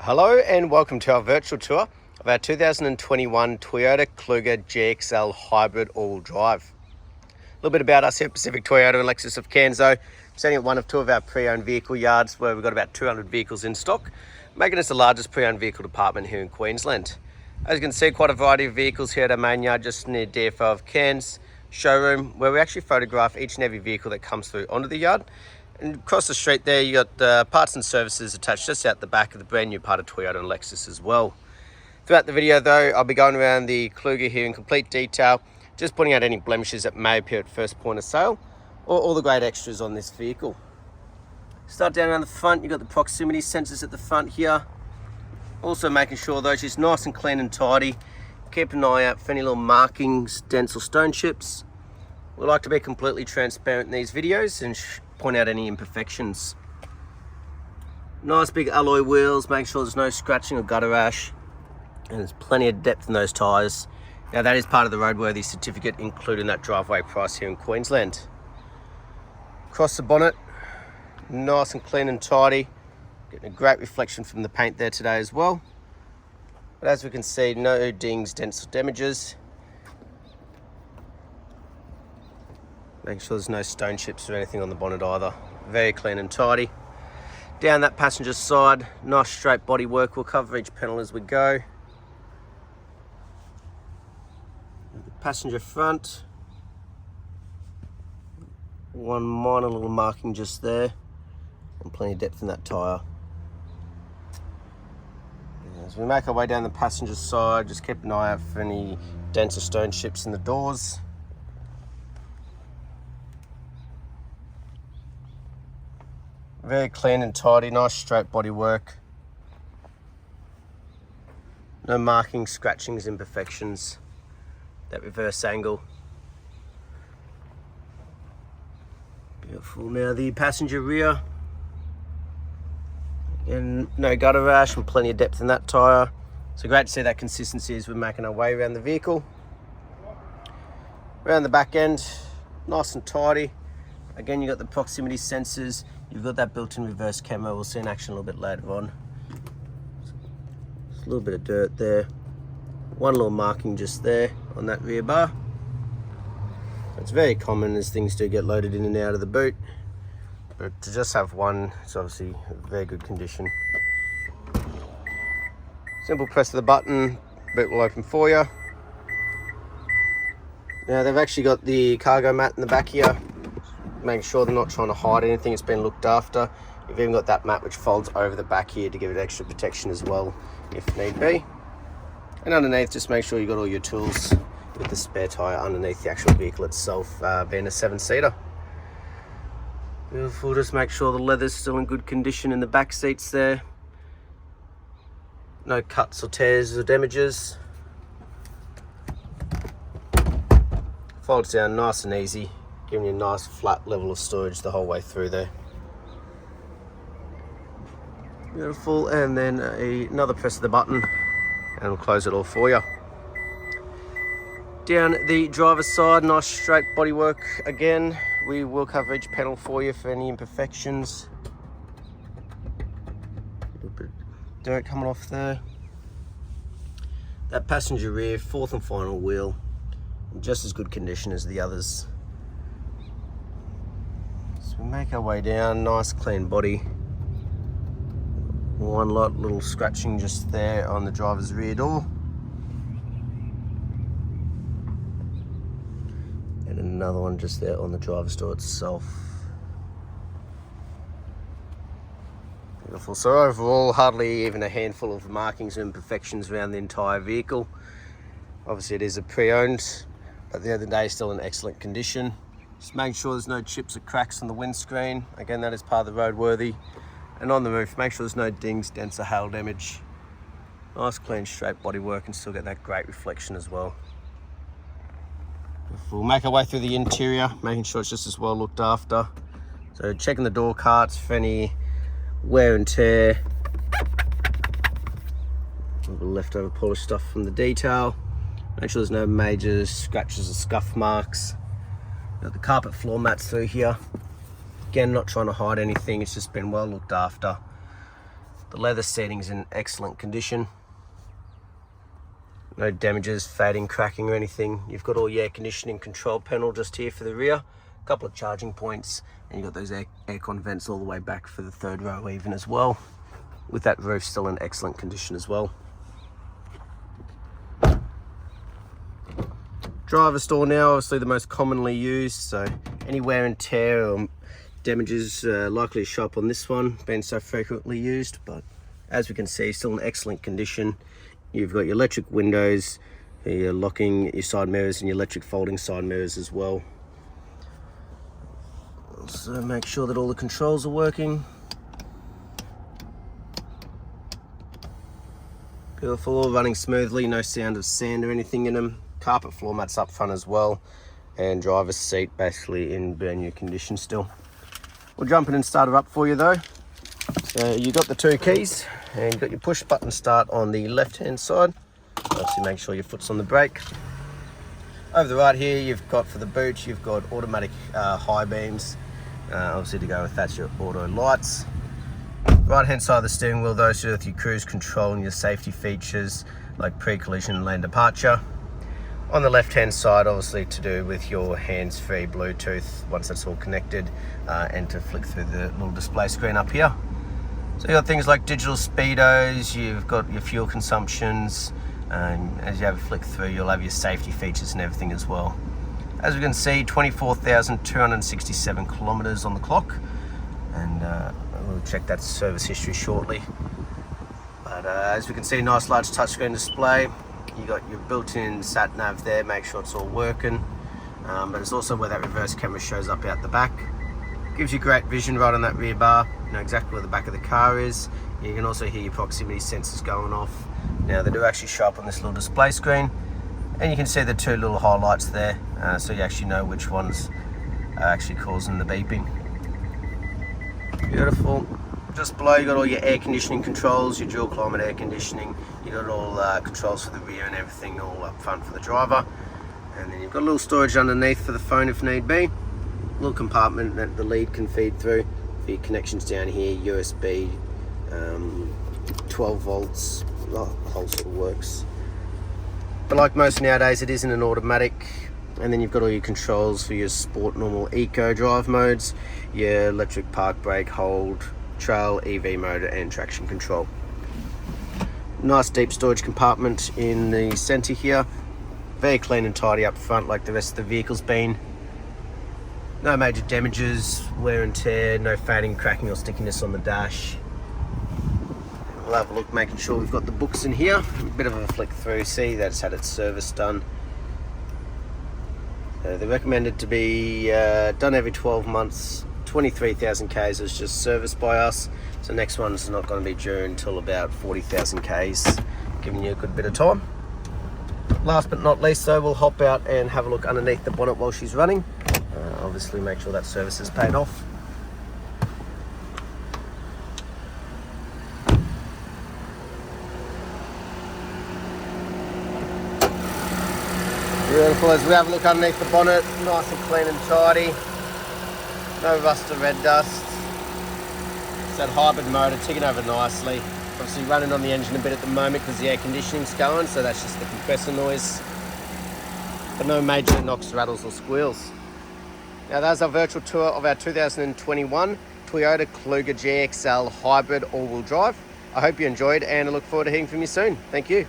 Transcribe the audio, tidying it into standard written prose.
Hello and welcome to our virtual tour of our 2021 Toyota Kluger GXL Hybrid All-Wheel Drive. A little bit about us here at Pacific Toyota and Lexus of Cairns. I'm standing at one of two of our pre-owned vehicle yards where we've got about 200 vehicles in stock, making us the largest pre-owned vehicle department here in Queensland. As you can see, quite a variety of vehicles here at our main yard just near DFO of Cairns showroom, where we actually photograph each and every vehicle that comes through onto the yard. And across the street there, you got parts and services attached just out the back of the brand new part of Toyota and Lexus as well. Throughout the video though, I'll be going around the Kluger here in complete detail, just pointing out any blemishes that may appear at first point of sale, or all the great extras on this vehicle. Start down around the front, you've got the proximity sensors at the front here. Also making sure those are nice and clean and tidy. Keep an eye out for any little markings, dents or stone chips. We like to be completely transparent in these videos and point out any imperfections. Nice big alloy wheels, make sure there's no scratching or gutter rash, and there's plenty of depth in those tyres. Now that is part of the roadworthy certificate, including that driveway price here in Queensland. Across the bonnet, nice and clean and tidy, getting a great reflection from the paint there today as well. But as we can see, no dings, dents or damages. Make sure there's no stone chips or anything on the bonnet either. Very clean and tidy. Down that passenger side, nice straight body work. We'll cover each panel as we go. The passenger front. One minor little marking just there. And plenty of depth in that tyre. As we make our way down the passenger side, just keep an eye out for any dents or stone chips in the doors. Very clean and tidy, nice straight body work. No markings, scratchings, imperfections. That reverse angle. Beautiful. Now the passenger rear. And no gutter rash and plenty of depth in that tyre. So great to see that consistency as we're making our way around the vehicle. Around the back end, nice and tidy. Again, you've got the proximity sensors. You've got that built-in reverse camera. We'll see in action a little bit later on. Just a little bit of dirt there. One little marking just there on that rear bar. It's very common as things do get loaded in and out of the boot. But to just have one, it's obviously very good condition. Simple press of the button, boot will open for you. Now they've actually got the cargo mat in the back here. Make sure they're not trying to hide anything, it's been looked after. You've even got that mat which folds over the back here to give it extra protection as well, if need be. And underneath, just make sure you've got all your tools with the spare tyre underneath the actual vehicle itself, being a 7-seater. Beautiful, just make sure the leather's still in good condition in the back seats there. No cuts or tears or damages. Folds down nice and easy, giving you a nice flat level of storage the whole way through there. Beautiful, and then another press of the button and we'll close it all for you. Down the driver's side, nice straight bodywork again. We will cover each panel for you for any imperfections. A little bit of dirt coming off there. That passenger rear, fourth and final wheel, in just as good condition as the others. So we make our way down, nice clean body. One little scratching just there on the driver's rear door. And another one just there on the driver's door itself. Beautiful. So overall, hardly even a handful of markings and imperfections around the entire vehicle. Obviously it is a pre-owned, but at the end of the day, still in excellent condition. Just making sure there's no chips or cracks on the windscreen. Again, that is part of the roadworthy. And on the roof, make sure there's no dings, dents or hail damage. Nice clean straight bodywork and still get that great reflection as well. We'll make our way through the interior, making sure it's just as well looked after. So checking the door carts for any wear and tear. A little leftover polished stuff from the detail. Make sure there's no major scratches or scuff marks. Got the carpet floor mats through here. Again, not trying to hide anything, it's just been well looked after. The leather seating's in excellent condition. No damages, fading, cracking or anything. You've got all your air conditioning control panel just here for the rear. A couple of charging points, and you've got those aircon vents all the way back for the third row even as well. With that roof still in excellent condition as well. Driver's door now, obviously the most commonly used, so any wear and tear or damages likely to show up on this one, being so frequently used, but as we can see, still in excellent condition. You've got your electric windows, your locking, your side mirrors, and your electric folding side mirrors as well. Also make sure that all the controls are working. Beautiful, all running smoothly, no sound of sand or anything in them. Carpet floor mats up front as well, and driver's seat basically in brand new condition still. We'll jump in and start it up for you though. So you got the 2 keys, and you've got your push button start on the left hand side. Obviously make sure your foot's on the brake. Over the right here you've got, for the boot, you've got automatic high beams. Obviously to go with that's your auto lights. Right hand side of the steering wheel though, so with your cruise control and your safety features like pre-collision lane departure. On the left hand side, obviously to do with your hands-free Bluetooth once that's all connected, and to flick through the little display screen up here. So you've got things like digital speedos, you've got your fuel consumptions, and as you have a flick through you'll have your safety features and everything as well. As we can see, 24,267 kilometers on the clock, and we'll check that service history shortly. But as we can see, nice large touchscreen display. You got your built-in sat nav there, make sure it's all working. But it's also where that reverse camera shows up out the back. Gives you great vision right on that rear bar. You know exactly where the back of the car is. You can also hear your proximity sensors going off. Now they do actually show up on this little display screen, and you can see the 2 little highlights there, so you actually know which ones are actually causing the beeping. Beautiful. Just below you got all your air conditioning controls, your dual climate air conditioning. You got all controls for the rear and everything all up front for the driver. And then you've got a little storage underneath for the phone if need be. A little compartment that the lead can feed through for your connections down here, USB, 12 volts, the whole sort of works. But like most nowadays, it isn't an automatic. And then you've got all your controls for your sport, normal, eco drive modes, your electric park brake, hold, trail, EV motor and traction control. Nice deep storage compartment in the center here. Very clean and tidy up front like the rest of the vehicle's been. No major damages, wear and tear, no fading, cracking or stickiness on the dash. We'll have a look, making sure we've got the books in here. A bit of a flick through, see that it's had its service done. They're recommended to be done every 12 months. 23,000 Ks is just serviced by us, so next one's not going to be due until about 40,000 Ks, giving you a good bit of time. Last but not least though, we'll hop out and have a look underneath the bonnet while she's running. Obviously make sure that service is paid off. Beautiful. As we have a look underneath the bonnet, nice and clean and tidy. No rust or red dust. It's that hybrid motor ticking over nicely. Obviously running on the engine a bit at the moment because the air conditioning's going, so that's just the compressor noise. But no major knocks, rattles or squeals. Now that's our virtual tour of our 2021 Toyota Kluger GXL hybrid all-wheel drive. I hope you enjoyed and I look forward to hearing from you soon. Thank you.